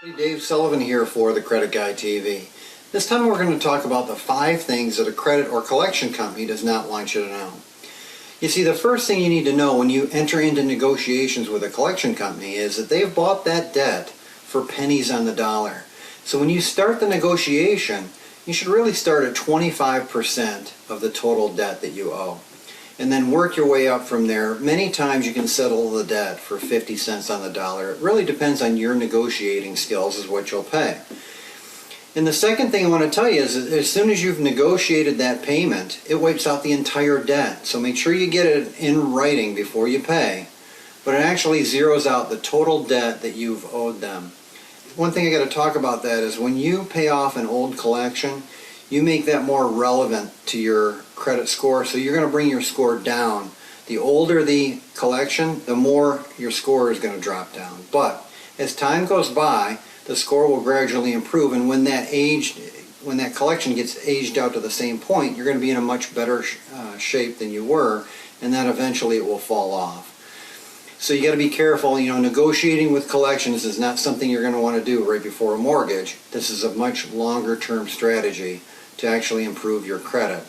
Hey, Dave Sullivan here for the Credit Guy TV. This time we're going to talk about the 5 things that a credit or collection company does not want you to know. You see, the first thing you need to know when you enter into negotiations with a collection company is that they've bought that debt for pennies on the dollar. So when you start the negotiation, you should really start at 25% of the total debt that you owe, and then work your way up from there. Many times you can settle the debt for 50 cents on the dollar. It really depends on your negotiating skills is what you'll pay. And the second thing I want to tell you is that as soon as you've negotiated that payment, it wipes out the entire debt. So make sure you get it in writing before you pay. But it actually zeroes out the total debt that you've owed them. One thing I got to talk about that is when you pay off an old collection, you make that more relevant to your credit score, so you're going to bring your score down. The older the collection, the more your score is going to drop down. But as time goes by, the score will gradually improve, and when that collection gets aged out to the same point, you're going to be in a much better shape than you were, and then eventually it will fall off. So you got to be careful. Negotiating with collections is not something you're going to want to do right before a mortgage. This is a much longer term strategy to actually improve your credit.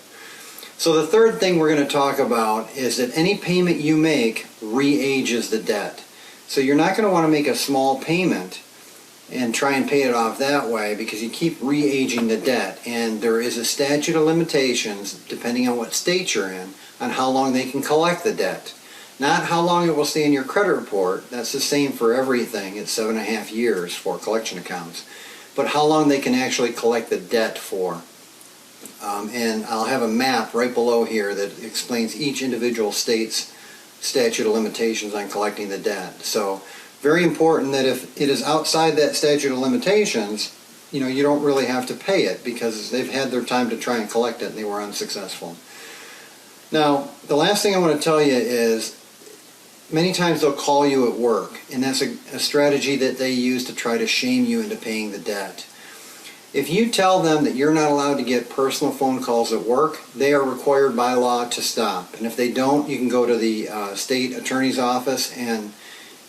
So the third thing we're going to talk about is that any payment you make re-ages the debt. So you're not going to want to make a small payment and try and pay it off that way, because you keep re-aging the debt, and there is a statute of limitations, depending on what state you're in, on how long they can collect the debt. Not how long it will stay in your credit report. That's the same for everything. It's 7.5 years for collection accounts. But how long they can actually collect the debt for. And I'll have a map right below here that explains each individual state's statute of limitations on collecting the debt. So very important that if it is outside that statute of limitations, you don't really have to pay it, because they've had their time to try and collect it and they were unsuccessful. Now, the last thing I want to tell you is many times they'll call you at work, and that's a strategy that they use to try to shame you into paying the debt. If you tell them that you're not allowed to get personal phone calls at work, they are required by law to stop. And if they don't, you can go to the state attorney's office and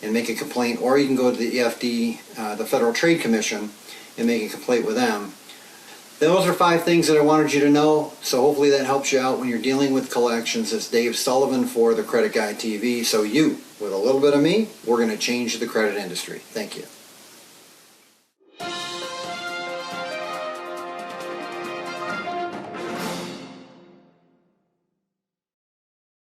make a complaint, or you can go to the EFD, the Federal Trade Commission, and make a complaint with them. Those are 5 things that I wanted you to know, so hopefully that helps you out when you're dealing with collections. It's Dave Sullivan for the Credit Guy TV. So with a little bit of me, we're going to change the credit industry. Thank you.